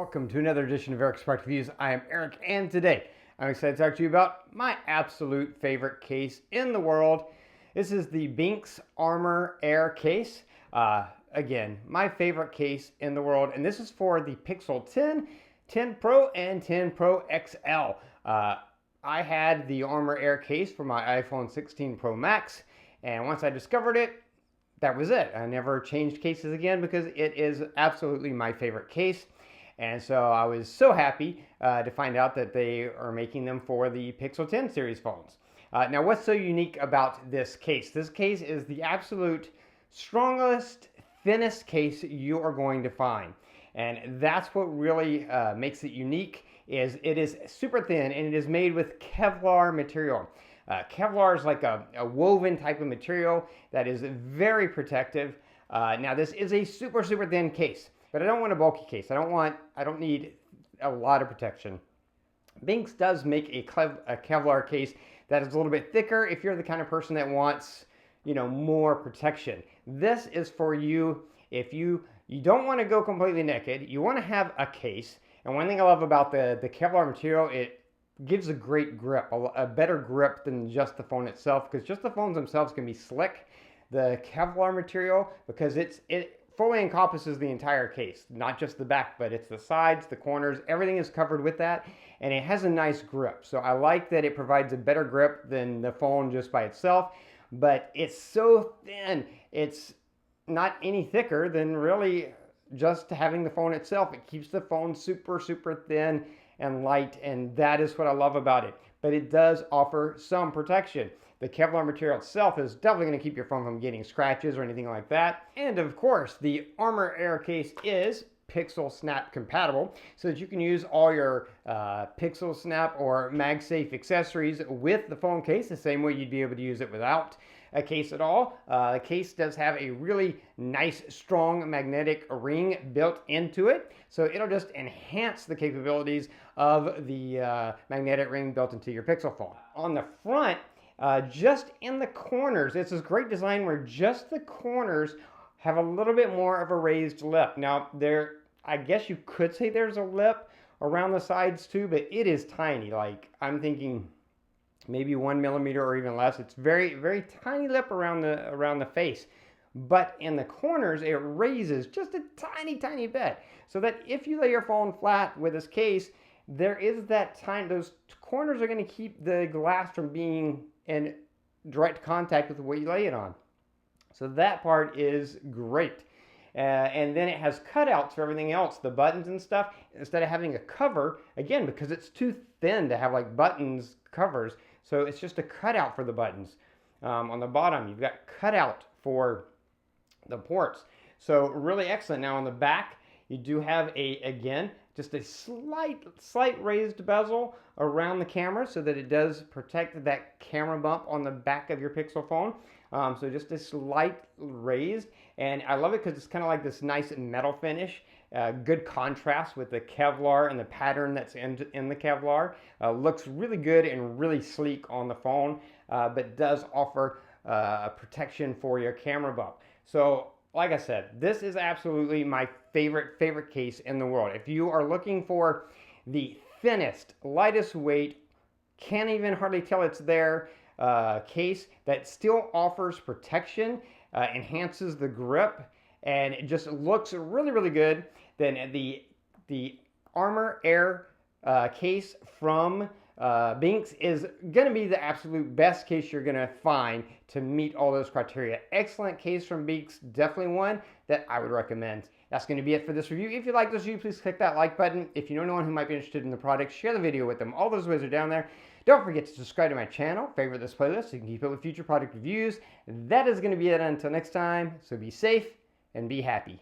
Welcome to another edition of Eric's Product Reviews. I am Eric, and today I'm excited to talk to you about my absolute favorite case in the world. This is the BENKS ArmorAir case. Again, my favorite case in the world, and this is for the Pixel 10, 10 Pro, and 10 Pro XL. I had the ArmorAir case for my iPhone 16 Pro Max, and once I discovered it, that was it. I never changed cases again because it is absolutely my favorite case. And so I was so happy to find out that they are making them for the Pixel 10 series phones. Now, what's so unique about this case? This case is the absolute strongest, thinnest case you are going to find. And that's what really makes it unique. Is it is super thin, and it is made with Kevlar material. Kevlar is like a woven type of material that is very protective. Now, this is a super thin case. But I don't want a bulky case. I don't need a lot of protection. BENKS does make a Kevlar case that is a little bit thicker if you're the kind of person that wants, more protection. This is for you if you don't want to go completely naked. You want to have a case. And one thing I love about the Kevlar material, it gives a great grip, a better grip than just the phone itself, because just the phones themselves can be slick. The Kevlar material, because it fully encompasses the entire case, not just the back, but it's the sides, the corners, everything is covered with that, and it has a nice grip. So I like that it provides a better grip than the phone just by itself, but it's so thin. It's not any thicker than really just having the phone itself. It keeps the phone super thin and light, and that is what I love about it. But it does offer some protection. The Kevlar material itself is definitely going to keep your phone from getting scratches or anything like that. And of course, the ArmorAir case is PixelSnap compatible, so that you can use all your PixelSnap or MagSafe accessories with the phone case the same way you'd be able to use it without a case at all. The case does have a really nice, strong magnetic ring built into it, so it'll just enhance the capabilities of the magnetic ring built into your Pixel phone. On the front, just in the corners, it's this great design where just the corners have a little bit more of a raised lip. Now, I guess you could say there's a lip around the sides too, but it is tiny. Like, I'm thinking maybe 1 millimeter or even less. It's very tiny lip around the face. But in the corners, it raises just a tiny bit, so that if you lay your phone flat with this case, there is that time. Those corners are going to keep the glass from being in direct contact with what you lay it on. So that part is great. And then it has cutouts for everything else, the buttons and stuff. Instead of having a cover, again, because it's too thin to have like buttons covers, so it's just a cutout for the buttons. On the bottom, you've got cutout for the ports. So really excellent. Now on the back, you do have again, just a slight raised bezel around the camera, so that it does protect that camera bump on the back of your Pixel phone. So just a slight raised, and I love it because it's kind of like this nice metal finish. Good contrast with the Kevlar and the pattern that's in the Kevlar. Looks really good and really sleek on the phone, but does offer protection for your camera bump. So like I said, this is absolutely my favorite case in the world. If you are looking for the thinnest, lightest weight, can't even hardly tell it's there, case that still offers protection, enhances the grip, and it just looks really good, then the ArmorAir case from BENKS is going to be the absolute best case you're going to find to meet all those criteria. Excellent case from BENKS, definitely one that I would recommend. That's going to be it for this review. If you like this review, please click that like button. If you know anyone who might be interested in the product, share the video with them. All those ways are down there. Don't forget to subscribe to my channel, favorite this playlist so you can keep up with future product reviews. That is going to be it until next time, so be safe and be happy.